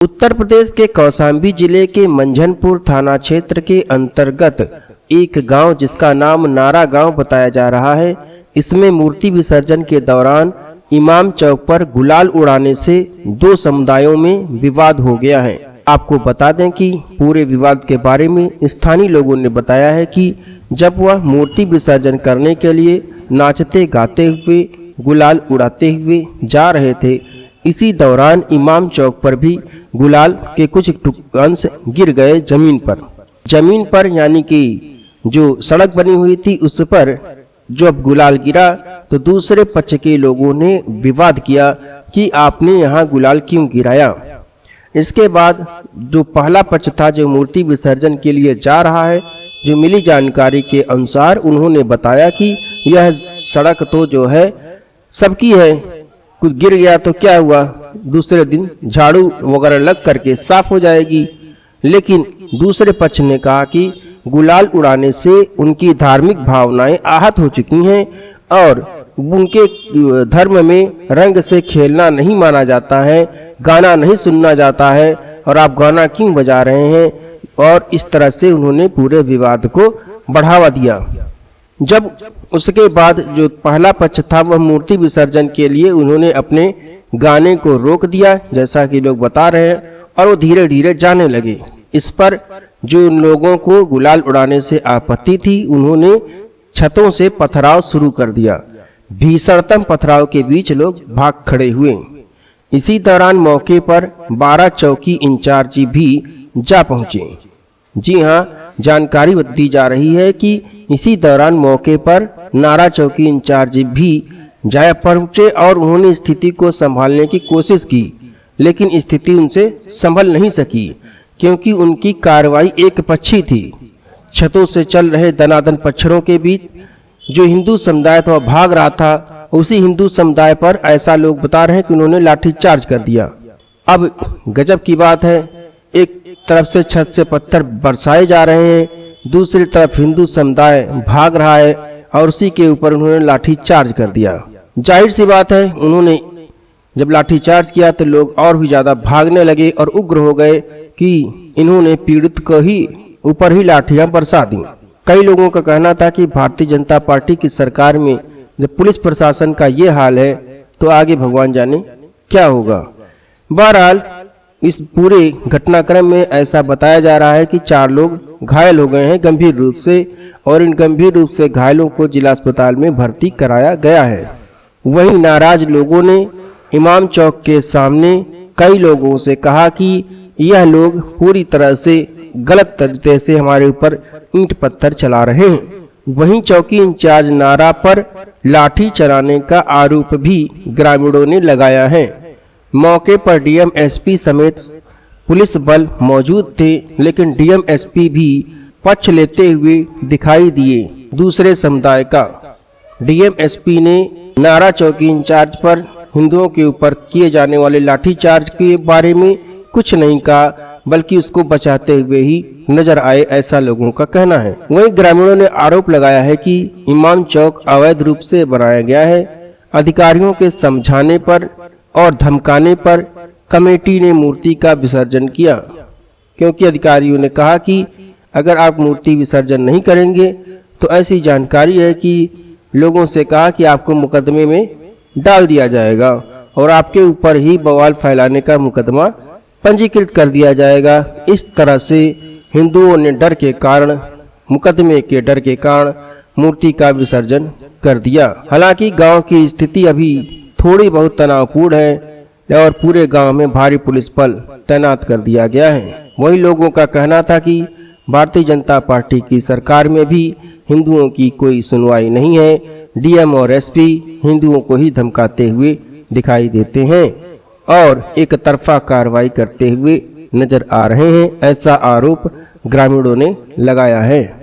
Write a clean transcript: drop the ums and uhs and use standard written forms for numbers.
उत्तर प्रदेश के कौशाम्बी जिले के मंझनपुर थाना क्षेत्र के अंतर्गत एक गांव जिसका नाम नारा गांव बताया जा रहा है, इसमें मूर्ति विसर्जन के दौरान इमाम चौक पर गुलाल उड़ाने से दो समुदायों में विवाद हो गया है। आपको बता दें कि पूरे विवाद के बारे में स्थानीय लोगों ने बताया है कि जब वह मूर्ति विसर्जन करने के लिए नाचते गाते हुए गुलाल उड़ाते हुए जा रहे थे, इसी दौरान इमाम चौक पर भी गुलाल के कुछ अंश गिर गए जमीन पर यानी कि जो सड़क बनी हुई थी उस पर जब गुलाल गिरा तो दूसरे पक्ष के लोगों ने विवाद किया कि आपने यहाँ गुलाल क्यों गिराया। इसके बाद जो पहला पक्ष था जो मूर्ति विसर्जन के लिए जा रहा है, जो मिली जानकारी के अनुसार उन्होंने बताया कि यह सड़क तो जो है सबकी है, कुछ गिर गया तो क्या हुआ, दूसरे दिन झाड़ू वगैरह लग करके साफ हो जाएगी। लेकिन दूसरे पक्ष ने कहा कि गुलाल उड़ाने से उनकी धार्मिक भावनाएं आहत हो चुकी हैं और उनके धर्म में रंग से खेलना नहीं माना जाता है, गाना नहीं सुनना जाता है और आप गाना क्यों बजा रहे हैं। और इस तरह से उन्होंने पूरे विवाद को बढ़ावा दिया। जब उसके बाद जो पहला पक्ष था वह मूर्ति विसर्जन के लिए उन्होंने अपने गाने को रोक दिया, जैसा कि लोग बता रहे हैं, और वो धीरे धीरे जाने लगे। इस पर जो लोगों को गुलाल उड़ाने से आपत्ति थी, उन्होंने छतों से पथराव शुरू कर दिया। भीषणतम पथराव के बीच लोग भाग खड़े हुए। इसी दौरान मौके पर 12 चौकी इंचार्ज भी जा पहुंचे। जी हाँ, जानकारी दी जा रही है कि इसी दौरान मौके पर नारा चौकी इंचार्ज भी जा पहुंचे और उन्होंने स्थिति को संभालने की कोशिश की, लेकिन स्थिति उनसे संभल नहीं सकी क्योंकि उनकी कार्रवाई एक पक्षी थी। छतों से चल रहे दनादन पत्थरों के बीच जो हिंदू समुदाय था भाग रहा था, उसी हिंदू समुदाय पर ऐसा लोग बता रहे हैं कि उन्होंने लाठीचार्ज कर दिया। अब गजब की बात है, एक तरफ से छत से पत्थर बरसाए जा रहे हैं, दूसरी तरफ हिंदू समुदाय भाग रहा है और उसी के ऊपर उन्होंने लाठीचार्ज कर दिया। जाहिर सी बात है, उन्होंने जब लाठीचार्ज किया तो लोग और भी ज्यादा भागने लगे और उग्र हो गए कि इन्होंने पीड़ित को ही ऊपर ही लाठियां बरसा दी। कई लोगों का कहना था कि भारतीय जनता पार्टी की सरकार में जब पुलिस प्रशासन का ये हाल है तो आगे भगवान जाने क्या होगा। बहरहाल इस पूरे घटनाक्रम में ऐसा बताया जा रहा है कि 4 लोग घायल हो गए हैं गंभीर रूप से और इन गंभीर रूप से घायलों को जिला अस्पताल में भर्ती कराया गया है। वहीं नाराज लोगों ने इमाम चौक के सामने कई लोगों से कहा कि यह लोग पूरी तरह से गलत तरीके से हमारे ऊपर ईंट पत्थर चला रहे हैं। वहीं चौकी इंचार्ज नारा पर लाठी चलाने का आरोप भी ग्रामीणों ने लगाया है। मौके पर डीएम एसपी समेत पुलिस बल मौजूद थे, लेकिन डीएम एसपी भी पक्ष लेते हुए दिखाई दिए। दूसरे समुदाय का डीएम एसपी ने नारा चौकी इंचार्ज पर हिंदुओं के ऊपर किए जाने वाले लाठीचार्ज के बारे में कुछ नहीं कहा, बल्कि उसको बचाते हुए ही नजर आए, ऐसा लोगों का कहना है। वहीं ग्रामीणों ने आरोप लगाया है कि इमाम चौक अवैध रूप से बनाया गया है। अधिकारियों के समझाने पर और धमकाने पर कमेटी ने मूर्ति का विसर्जन किया, क्योंकि अधिकारियों ने कहा कि अगर आप मूर्ति विसर्जन नहीं करेंगे तो ऐसी जानकारी है कि लोगों से कहा कि आपको मुकदमे में डाल दिया जाएगा और आपके ऊपर ही बवाल फैलाने का मुकदमा पंजीकृत कर दिया जाएगा। इस तरह से हिंदुओं ने डर के कारण, मुकदमे के डर के कारण मूर्ति का विसर्जन कर दिया। हालांकि गांव की स्थिति अभी थोड़ी बहुत तनावपूर्ण है और पूरे गांव में भारी पुलिस बल तैनात कर दिया गया है। वही लोगों का कहना था कि भारतीय जनता पार्टी की सरकार में भी हिंदुओं की कोई सुनवाई नहीं है। डीएम और एसपी हिंदुओं को ही धमकाते हुए दिखाई देते हैं और एक तरफा कार्रवाई करते हुए नजर आ रहे हैं, ऐसा आरोप ग्रामीणों ने लगाया है।